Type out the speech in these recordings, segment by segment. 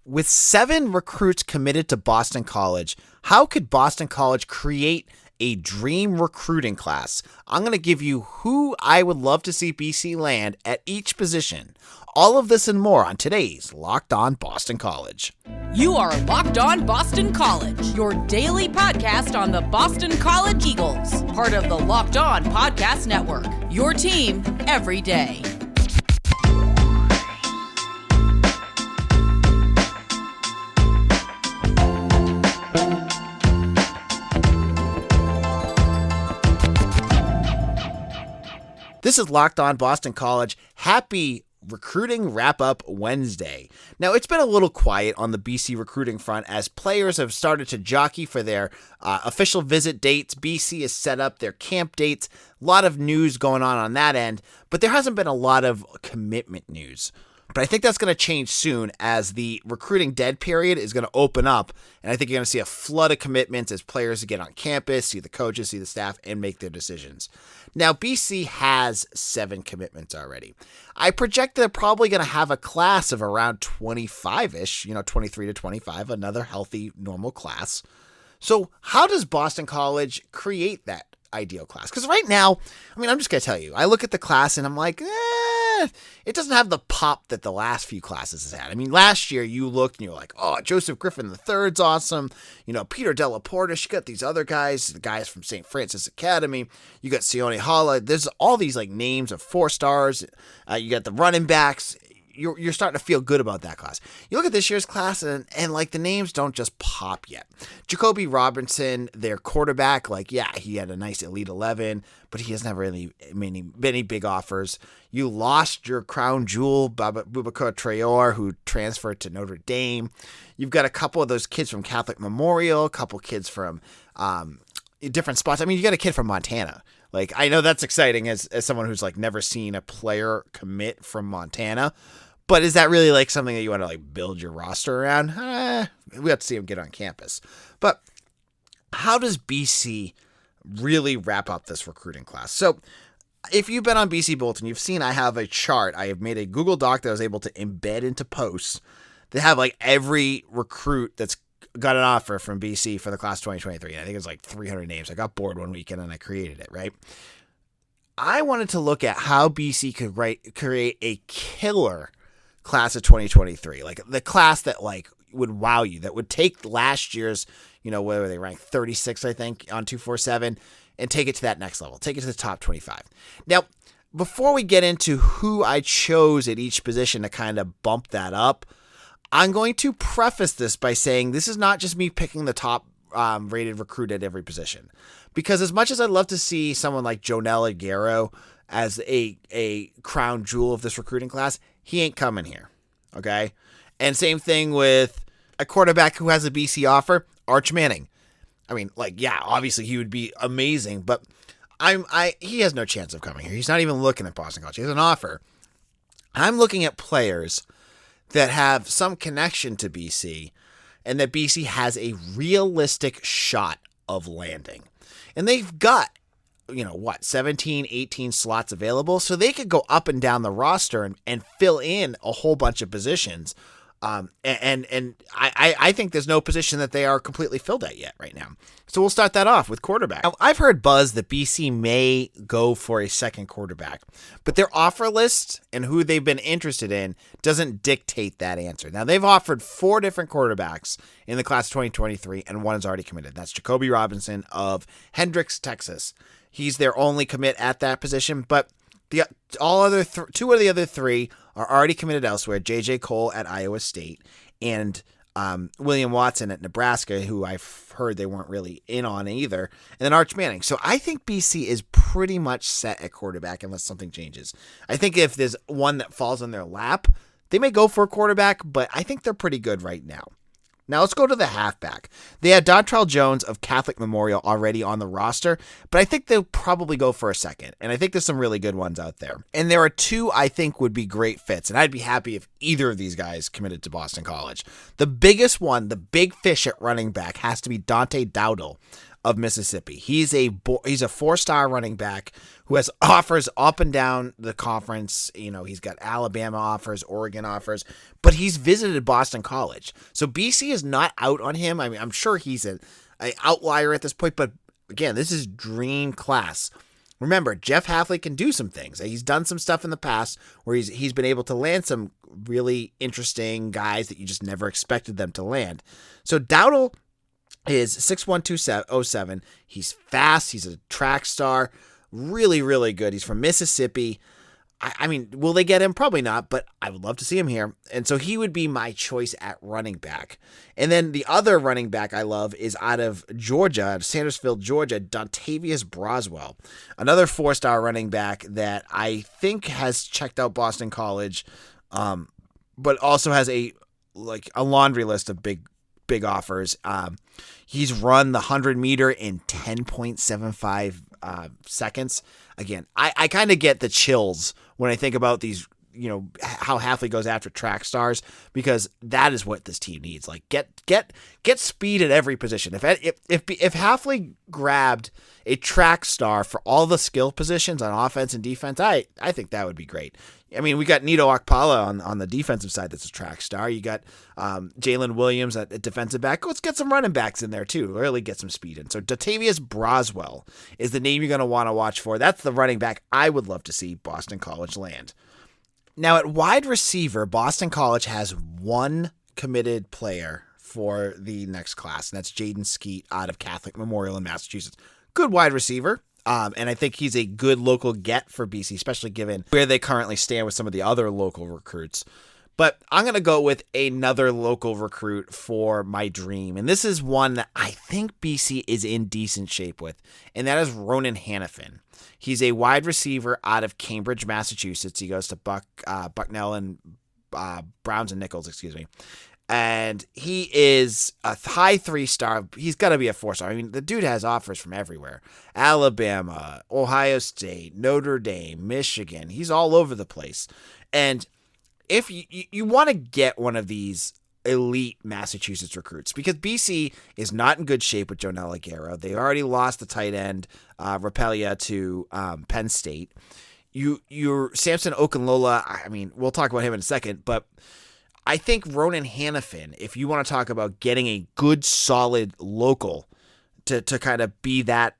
With 7 recruits committed to Boston College, how could Boston College create a dream recruiting class? I'm going to give you who I would love to see BC land at each position. All of this and more on today's Locked On Boston College. You are Locked On Boston College, your daily podcast on the Boston College Eagles, part of the Locked On Podcast Network, your team every day. This is Locked On Boston College. Happy Recruiting Wrap-Up Wednesday. Now, it's been a little quiet on the BC recruiting front as players have started to jockey for their official visit dates. BC has set up their camp dates. A lot of news going on that end, but there hasn't been a lot of commitment news. But I think that's going to change soon as the recruiting dead period is going to open up, and I think you're going to see a flood of commitments as players get on campus, see the coaches, see the staff, and make their decisions. Now, BC has 7 commitments already. I project they're probably going to have a class of around 25-ish, 23 to 25, another healthy, normal class. So how does Boston College create that ideal class? Because right now, I'm just going to tell you, I look at the class and I'm like, it doesn't have the pop that the last few classes has had. Last year you looked and you're like, oh, Joseph Griffin III's awesome. Peter Delaporte, you got these other guys, the guys from St. Francis Academy. You got Sione Hala. There's all these names of 4 stars. You got the running backs. You're starting to feel good about that class. You look at this year's class and the names don't just pop yet. Jacoby Robinson, their quarterback, he had a nice Elite 11, but he hasn't had really many big offers. You lost your crown jewel, Boubacar Traore, who transferred to Notre Dame. You've got a couple of those kids from Catholic Memorial, a couple kids from different spots. You got a kid from Montana. I know that's exciting as someone who's never seen a player commit from Montana. But is that really something that you want to build your roster around? We have to see him get on campus. But how does BC really wrap up this recruiting class? So if you've been on BC Bulletin, you've seen I have a chart. I have made a Google Doc that I was able to embed into posts that have every recruit that's got an offer from BC for the class 2023. I think it's 300 names. I got bored one weekend and I created it, right? I wanted to look at how BC could create a killer class of 2023, the class that would wow you, that would take last year's, where they ranked 36, I think, on 247, and take it to that next level, take it to the top 25. Now, before we get into who I chose at each position to kind of bump that up, I'm going to preface this by saying this is not just me picking the top rated recruit at every position, because as much as I'd love to see someone like Jonel Aguero as a crown jewel of this recruiting class, he ain't coming here, okay? And same thing with a quarterback who has a BC offer, Arch Manning. Obviously he would be amazing, but he has no chance of coming here. He's not even looking at Boston College. He has an offer. I'm looking at players that have some connection to BC and that BC has a realistic shot of landing. And they've got 17, 18 slots available. So they could go up and down the roster and fill in a whole bunch of positions. I think there's no position that they are completely filled at yet right now. So we'll start that off with quarterback. Now, I've heard buzz that BC may go for a second quarterback, but their offer list and who they've been interested in doesn't dictate that answer. Now, they've offered 4 different quarterbacks in the class of 2023, and one is already committed. That's Jacoby Robinson of Hendricks, Texas. He's their only commit at that position, but two of the other 3 are already committed elsewhere. J.J. Cole at Iowa State and William Watson at Nebraska, who I've heard they weren't really in on either, and then Arch Manning. So I think BC is pretty much set at quarterback unless something changes. I think if there's one that falls in their lap, they may go for a quarterback, but I think they're pretty good right now. Now let's go to the halfback. They had Dontrell Jones of Catholic Memorial already on the roster, but I think they'll probably go for a second, and I think there's some really good ones out there. And there are 2 I think would be great fits, and I'd be happy if either of these guys committed to Boston College. The biggest one, the big fish at running back, has to be Dante Dowdle of Mississippi. He's a 4-star running back who has offers up and down the conference. He's got Alabama offers, Oregon offers, but he's visited Boston College. So BC is not out on him. I mean, I'm sure he's an outlier at this point, but again, this is dream class. Remember, Jeff Hafley can do some things. He's done some stuff in the past where he's been able to land some really interesting guys that you just never expected them to land. So Dowdle is 6'1", 207. He's fast. He's a track star. Really, really good. He's from Mississippi. I mean, will they get him? Probably not, but I would love to see him here. And so he would be my choice at running back. And then the other running back I love is out of Georgia, out of Sandersville, Georgia, Dontavius Braswell. Another 4-star running back that I think has checked out Boston College, but also has a laundry list of big offers. He's run the 100-meter in 10.75 seconds. Again, I kind of get the chills when I think about these, how Hafley goes after track stars, because that is what this team needs. Like get speed at every position. If Hafley grabbed a track star for all the skill positions on offense and defense, I think that would be great. I mean, we got Nito Akpala on the defensive side that's a track star. You got Jalen Williams at defensive back. Let's get some running backs in there too. Really get some speed in. So Dontavius Braswell is the name you're going to want to watch for. That's the running back I would love to see Boston College land. Now at wide receiver, Boston College has one committed player for the next class, and that's Jaden Skeet out of Catholic Memorial in Massachusetts. Good wide receiver. And I think he's a good local get for BC, especially given where they currently stand with some of the other local recruits. But I'm going to go with another local recruit for my dream. And this is one that I think BC is in decent shape with, and that is Ronan Hanafin. He's a wide receiver out of Cambridge, Massachusetts. He goes to Bucknell and Browns and Nichols, And he is a high 3-star. He's got to be a 4-star. I mean, the dude has offers from everywhere. Alabama, Ohio State, Notre Dame, Michigan. He's all over the place. And if you want to get one of these elite Massachusetts recruits, because BC is not in good shape with Jonell Aguero. They already lost the tight end, Rapellia, to Penn State. Your Samson Okanlola, I mean, we'll talk about him in a second, but I think Ronan Hanafin, if you want to talk about getting a good, solid local to kind of be that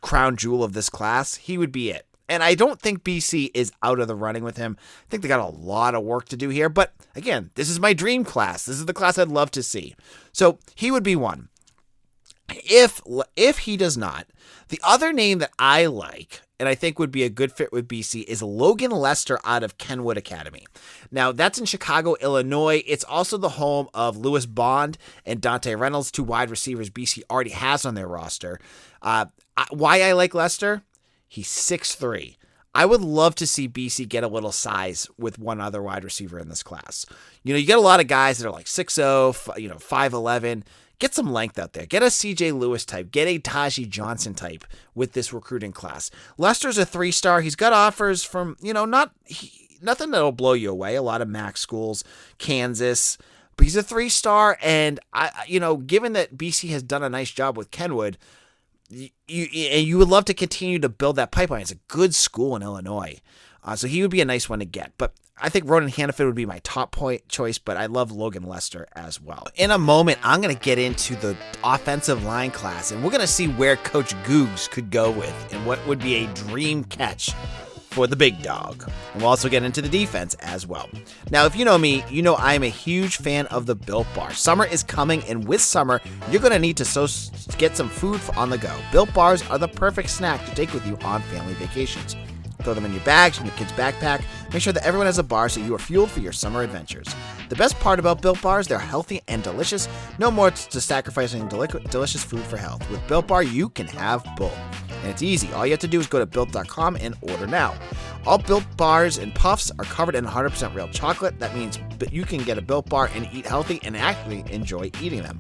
crown jewel of this class, he would be it. And I don't think BC is out of the running with him. I think they got a lot of work to do here. But again, this is my dream class. This is the class I'd love to see. So he would be one. If he does not, the other name that I like and I think would be a good fit with BC is Logan Lester out of Kenwood Academy. Now, that's in Chicago, Illinois. It's also the home of Lewis Bond and Dante Reynolds, 2 wide receivers BC already has on their roster. Why I like Lester? He's 6'3". I would love to see BC get a little size with one other wide receiver in this class. You get a lot of guys that are like 6'0", 5'11". Get some length out there. Get a CJ Lewis type. Get a Taji Johnson type with this recruiting class. Lester's a 3-star. He's got offers from, nothing that'll blow you away. A lot of MAC schools, Kansas, but he's a 3-star. And given that BC has done a nice job with Kenwood, you would love to continue to build that pipeline. It's a good school in Illinois. So he would be a nice one to get. But I think Ronan Hanafin would be my top choice, but I love Logan Lester as well. In a moment, I'm going to get into the offensive line class, and we're going to see where Coach Googs could go with and what would be a dream catch for the big dog. And we'll also get into the defense as well. Now, if you know me, you know I'm a huge fan of the Built Bar. Summer is coming, and with summer, you're going to need to get some food on the go. Built Bars are the perfect snack to take with you on family vacations. Throw them in your bags, in your kid's backpack. Make sure that everyone has a bar so you are fueled for your summer adventures. The best part about Built Bars, they're healthy and delicious. No more to sacrificing delicious food for health. With Built Bar, you can have both. And it's easy. All you have to do is go to Built.com and order now. All Built Bars and Puffs are covered in 100% real chocolate. That means you can get a Built Bar and eat healthy and actually enjoy eating them.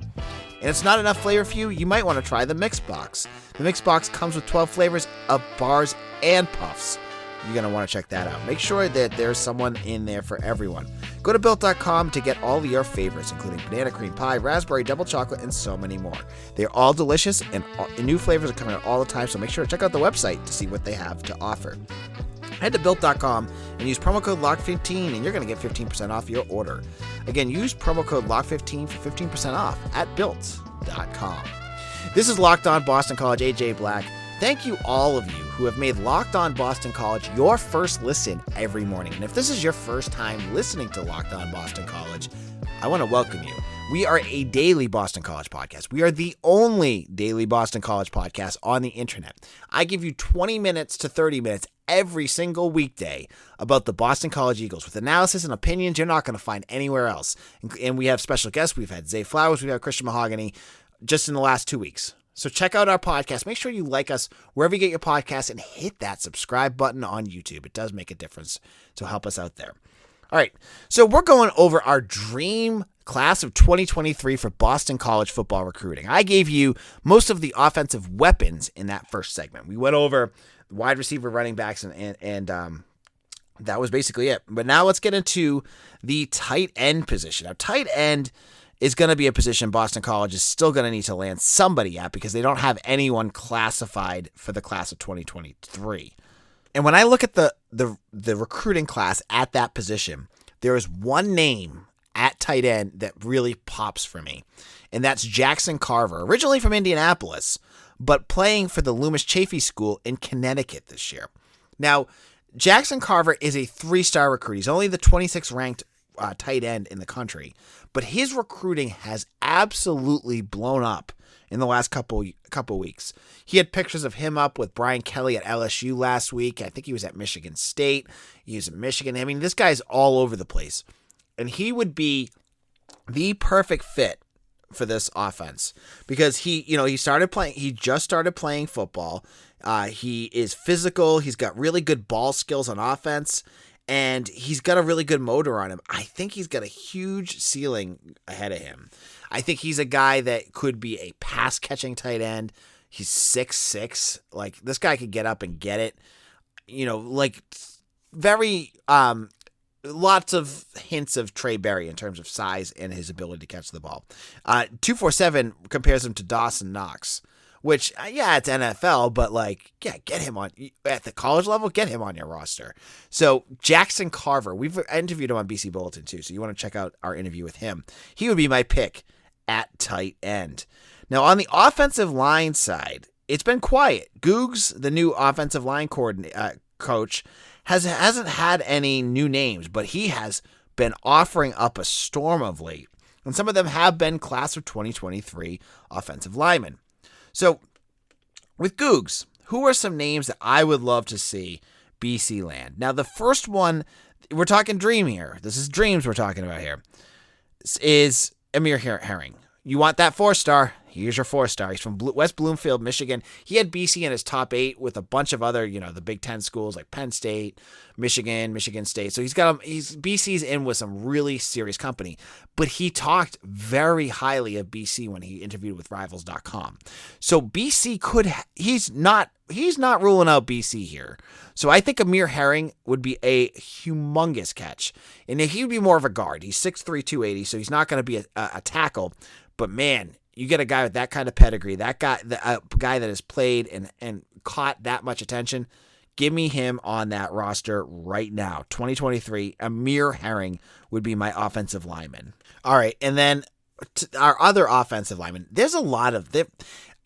And it's not enough flavor for you, you might want to try the Mix Box. The Mix Box comes with 12 flavors of bars and puffs. You're going to want to check that out. Make sure that there's someone in there for everyone. Go to Built.com to get all your favorites, including banana cream pie, raspberry, double chocolate, and so many more. They're all delicious, and new flavors are coming out all the time, so make sure to check out the website to see what they have to offer. Head to Built.com and use promo code LOCK15, and you're going to get 15% off your order. Again, use promo code LOCK15 for 15% off at Built.com. This is Locked On Boston College, AJ Black. Thank you all of you who have made Locked On Boston College your first listen every morning. And if this is your first time listening to Locked On Boston College, I want to welcome you. We are a daily Boston College podcast. We are the only daily Boston College podcast on the internet. I give you 20 minutes to 30 minutes every single weekday about the Boston College Eagles with analysis and opinions you're not going to find anywhere else. And we have special guests. We've had Zay Flowers. We've had Christian Mahogany just in the last 2 weeks. So check out our podcast. Make sure you like us wherever you get your podcasts and hit that subscribe button on YouTube. It does make a difference. So help us out there. All right. So we're going over our dream class of 2023 for Boston College football recruiting. I gave you most of the offensive weapons in that first segment. We went over wide receiver, running backs, and that was basically it. But now let's get into the tight end position. Now, tight end is going to be a position Boston College is still going to need to land somebody at because they don't have anyone classified for the class of 2023. And when I look at the recruiting class at that position, there is one name at tight end that really pops for me, and that's Jackson Carver, originally from Indianapolis, but playing for the Loomis Chaffee School in Connecticut this year. Now, Jackson Carver is a 3-star recruit. He's only the 26th ranked tight end in the country, but his recruiting has absolutely blown up in the last couple weeks. He had pictures of him up with Brian Kelly at LSU last week. I think he was at Michigan State. He was at Michigan. I mean, this guy's all over the place. And he would be the perfect fit for this offense because he just started playing football. He is physical. He's got really good ball skills on offense, and he's got a really good motor on him. I think he's got a huge ceiling ahead of him. I think he's a guy that could be a pass catching tight end. He's 6'6". Like, this guy could get up and get it. Very lots of hints of Trey Berry in terms of size and his ability to catch the ball. 247 compares him to Dawson Knox, which, it's NFL, but get him on at the college level, get him on your roster. So Jackson Carver, we've interviewed him on BC Bulletin too, so you want to check out our interview with him. He would be my pick at tight end. Now on the offensive line side, it's been quiet. Googs, the new offensive line coach, hasn't had any new names, but he has been offering up a storm of late. And some of them have been class of 2023 offensive linemen. So with Googs, who are some names that I would love to see BC land? Now, the first one, we're talking dream here. This is dreams we're talking about here, is Amir Herring. You want that 4-star? Here's your 4-star. He's from West Bloomfield, Michigan. He had BC in his top 8 with a bunch of other, the Big Ten schools like Penn State, Michigan State. So BC's in with some really serious company. But he talked very highly of BC when he interviewed with Rivals.com. So BC he's not ruling out BC here. So I think Amir Herring would be a humongous catch. And he would be more of a guard. He's 6'3", 280, so he's not going to be a tackle. But man, you get a guy with that kind of pedigree, a guy that has played and caught that much attention. Give me him on that roster right now. 2023, Amir Herring would be my offensive lineman. All right, and then our other offensive lineman, there's a lot of them.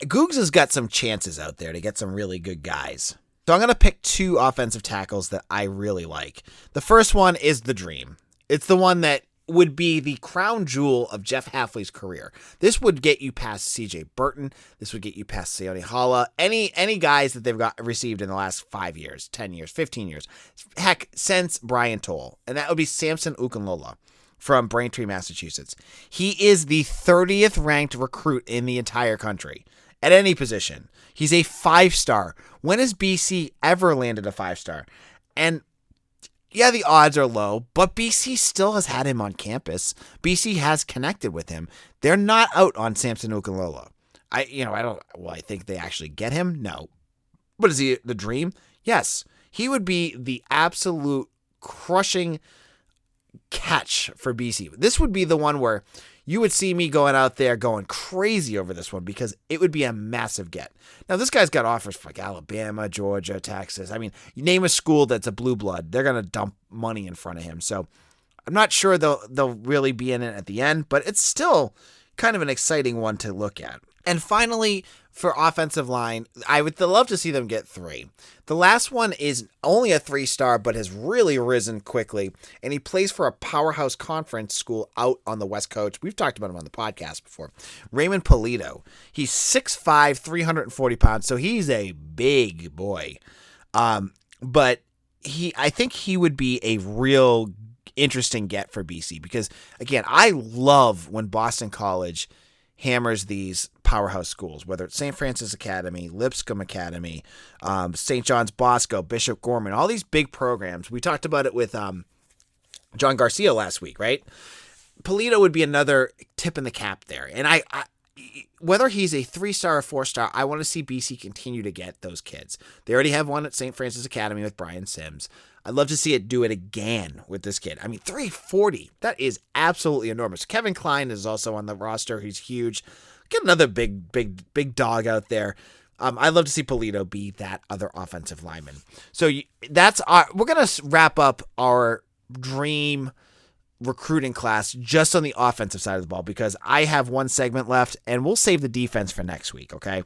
Googs has got some chances out there to get some really good guys. So I'm going to pick 2 offensive tackles that I really like. The first one is the dream. It's the one that would be the crown jewel of Jeff Hafley's career. This would get you past C.J. Burton. This would get you past Sione Hala. Any guys that they've received in the last 5 years, 10 years, 15 years. Heck, since Brian Toll. And that would be Samson Okanlola from Braintree, Massachusetts. He is the 30th ranked recruit in the entire country at any position. He's a 5-star. When has BC ever landed a 5-star? And yeah, the odds are low, but BC still has had him on campus. BC has connected with him. They're not out on Samson Okanlola. I think they actually get him. No. But is he the dream? Yes. He would be the absolute crushing catch for BC. This would be the one where you would see me going out there going crazy over this one because it would be a massive get. Now, this guy's got offers for like Alabama, Georgia, Texas. I mean, you name a school that's a blue blood, they're going to dump money in front of him. So I'm not sure they'll really be in it at the end, but it's still kind of an exciting one to look at. And finally, for offensive line, I would love to see them get 3. The last one is only a 3-star, but has really risen quickly, and he plays for a powerhouse conference school out on the West Coast. We've talked about him on the podcast before. Raymond Polito. He's 6'5", 340 pounds, so he's a big boy. But I think he would be a real interesting get for BC because, again, I love when Boston College hammers these powerhouse schools, whether it's St. Francis Academy, Lipscomb Academy, St. John's Bosco, Bishop Gorman, all these big programs. We talked about it with John Garcia last week, right? Polito would be another tip in the cap there. And I whether he's a 3-star or 4-star, I want to see BC continue to get those kids. They already have one at St. Francis Academy with Brian Sims. I'd love to see it do it again with this kid. I mean, 340, that is absolutely enormous. Kevin Klein is also on the roster. He's huge. Get another big dog out there. I'd love to see Polito be that other offensive lineman. So we're going to wrap up our dream recruiting class just on the offensive side of the ball because I have one segment left and we'll save the defense for next week, okay?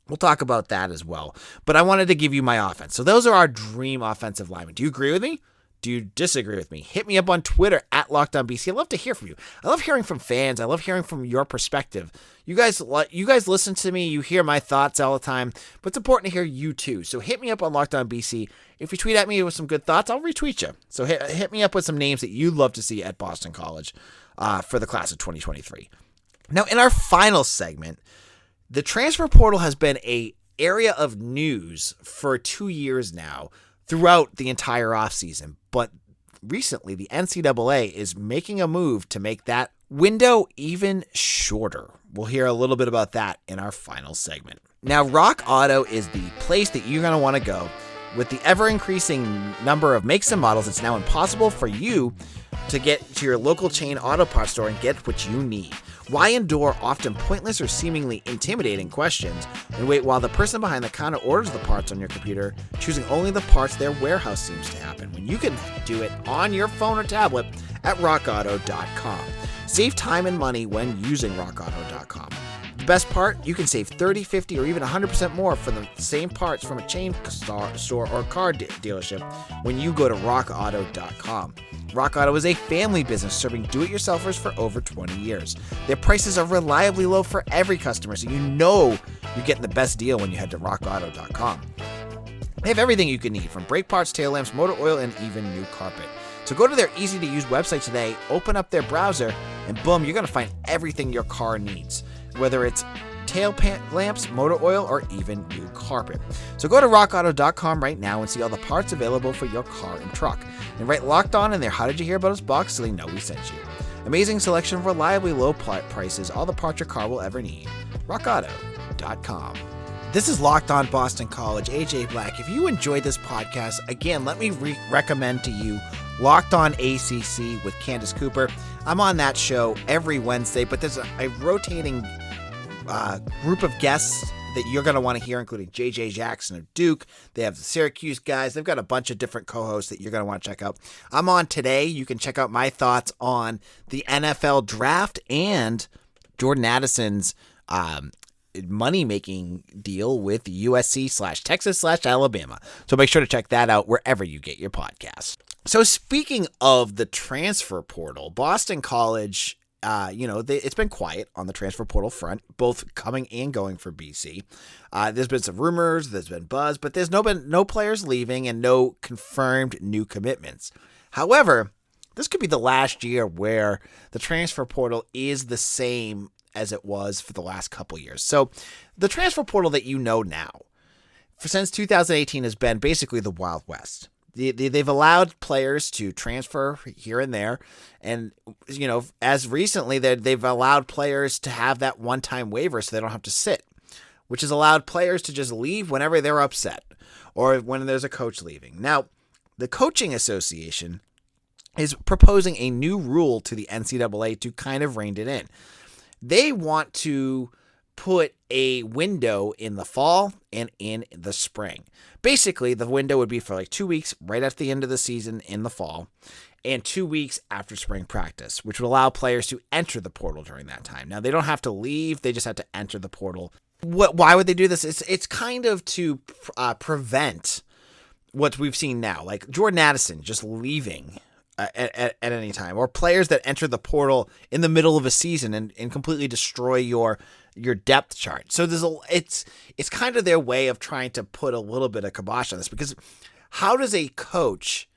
We'll talk about that as well. But I wanted to give you my offense. So those are our dream offensive linemen. Do you agree with me? Do you disagree with me? Hit me up on Twitter at LockedOnBC. I love to hear from you. I love hearing from fans. I love hearing from your perspective. You guys listen to me. You hear my thoughts all the time. But it's important to hear you too. So hit me up on LockedOnBC. If you tweet at me with some good thoughts, I'll retweet you. So hit me up with some names that you'd love to see at Boston College for the class of 2023. Now, in our final segment, the transfer portal has been an area of news for 2 years now throughout the entire offseason. But recently, the NCAA is making a move to make that window even shorter. We'll hear a little bit about that in our final segment. Now, Rock Auto is the place that you're going to want to go. With the ever-increasing number of makes and models, it's now impossible for you to get to your local chain auto parts store and get what you need. Why endure often pointless or seemingly intimidating questions and wait while the person behind the counter orders the parts on your computer, choosing only the parts their warehouse seems to happen, when you can do it on your phone or tablet at rockauto.com. Save time and money when using rockauto.com. The best part, you can save 30, 50, or even 100% more for the same parts from a chain store or car dealership when you go to rockauto.com. Rock Auto is a family business serving do-it-yourselfers for over 20 years. Their prices are reliably low for every customer, so you know you're getting the best deal when you head to rockauto.com. They have everything you can need, from brake parts, tail lamps, motor oil, and even new carpet. So go to their easy-to-use website today, open up their browser, and boom, you're going to find everything your car needs, whether it's tail lamps, motor oil, or even new carpet. So go to rockauto.com right now and see all the parts available for your car and truck. And write Locked On in there, how did you hear about us box, so they know we sent you. Amazing selection of reliably low prices, all the parts your car will ever need. rockauto.com. This is Locked On Boston College, AJ Black. If you enjoyed this podcast, again, let me recommend to you Locked On ACC with Candace Cooper. I'm on that show every Wednesday, but there's a rotating group of guests that you're going to want to hear, including J.J. Jackson of Duke. They have the Syracuse guys. They've got a bunch of different co-hosts that you're going to want to check out. I'm on today. You can check out my thoughts on the NFL draft and Jordan Addison's money-making deal with USC/Texas/Alabama. So make sure to check that out wherever you get your podcasts. So speaking of the transfer portal, Boston College, it's been quiet on the transfer portal front, both coming and going for BC. There's been some rumors, there's been buzz, but there's been no players leaving and no confirmed new commitments. However, this could be the last year where the transfer portal is the same as it was for the last couple years. So the transfer portal that you know now, since 2018, has been basically the Wild West. They've allowed players to transfer here and there. And, as recently they've allowed players to have that one-time waiver so they don't have to sit. which has allowed players to just leave whenever they're upset or when there's a coach leaving. Now, the Coaching Association is proposing a new rule to the NCAA to kind of rein it in. They want to put a window in the fall and in the spring. Basically, the window would be for like 2 weeks right at the end of the season in the fall and 2 weeks after spring practice, which would allow players to enter the portal during that time. Now, they don't have to leave. They just have to enter the portal. Why would they do this? It's kind of to prevent what we've seen now, like Jordan Addison just leaving at any time, or players that enter the portal in the middle of a season and completely destroy your depth chart. So it's kind of their way of trying to put a little bit of kibosh on this, because how does a coach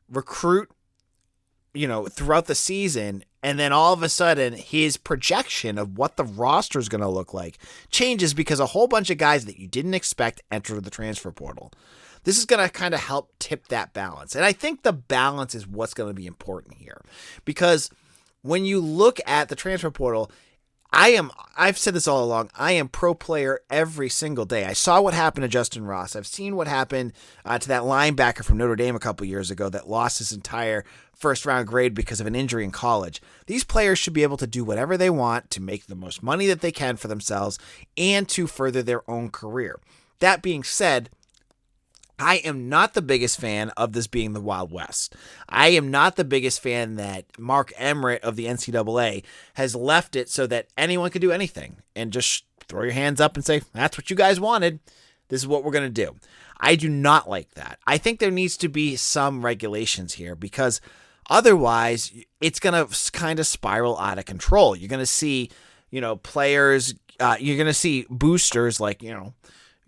recruit, throughout the season, and then all of a sudden his projection of what the roster is going to look like changes because a whole bunch of guys that you didn't expect enter the transfer portal? This is going to kind of help tip that balance. And I think the balance is what's going to be important here, because when you look at the transfer portal, I've said this all along, I am pro player every single day. I saw what happened to Justin Ross. I've seen what happened to that linebacker from Notre Dame a couple years ago that lost his entire first round grade because of an injury in college. These players should be able to do whatever they want to make the most money that they can for themselves and to further their own career. That being said, I am not the biggest fan of this being the Wild West. I am not the biggest fan that Mark Emmert of the NCAA has left it so that anyone can do anything and just throw your hands up and say, that's what you guys wanted. This is what we're going to do. I do not like that. I think there needs to be some regulations here, because otherwise it's going to kind of spiral out of control. You're going to see, players, you're going to see boosters like,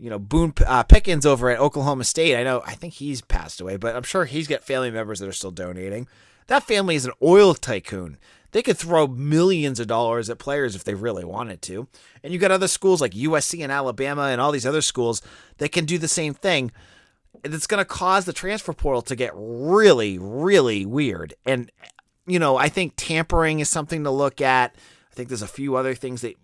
Boone Pickens over at Oklahoma State. I think he's passed away, but I'm sure he's got family members that are still donating. That family is an oil tycoon. They could throw millions of dollars at players if they really wanted to. And you got other schools like USC and Alabama and all these other schools that can do the same thing. It's going to cause the transfer portal to get really, really weird. And, I think tampering is something to look at. I think there's a few other things that,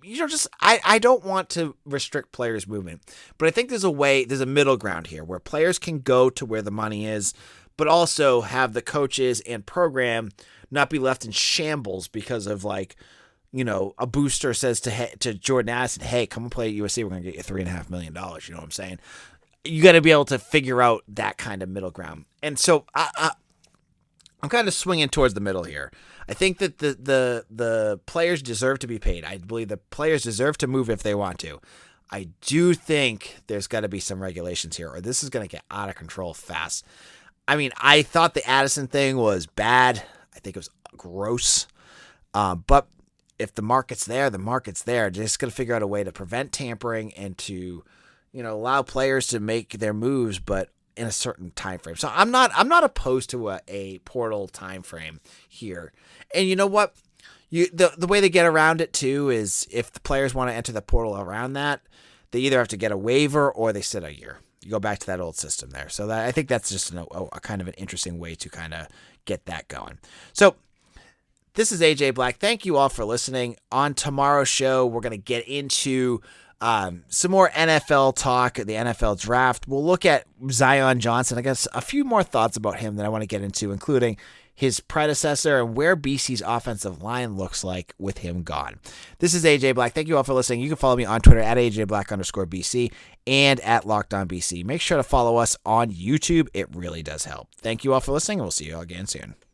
I don't want to restrict players' movement, but I think there's a middle ground here where players can go to where the money is, but also have the coaches and program not be left in shambles because of a booster says to Jordan Addison, hey, come and play at USC. We're going to get you $3.5 million. You know what I'm saying? You got to be able to figure out that kind of middle ground. And so I'm kind of swinging towards the middle here. I think that the players deserve to be paid. I believe the players deserve to move if they want to. I do think there's got to be some regulations here, or this is going to get out of control fast. I thought the Addison thing was bad. I think it was gross. But if the market's there, the market's there. They're just going to figure out a way to prevent tampering and to, allow players to make their moves, but in a certain time frame. So I'm not opposed to a portal time frame here. And you know what? The way they get around it too is if the players want to enter the portal around that, they either have to get a waiver or they sit a year. You go back to that old system there. So I think that's just a kind of an interesting way to kind of get that going. So this is AJ Black. Thank you all for listening. On tomorrow's show, we're going to get into some more NFL talk, the NFL draft. We'll look at Zion Johnson. I guess a few more thoughts about him that I want to get into, including his predecessor and where BC's offensive line looks like with him gone. This is AJ Black. Thank you all for listening. You can follow me on Twitter at AJBlack_BC and at LockedOnBC. Make sure to follow us on YouTube. It really does help. Thank you all for listening, and we'll see you all again soon.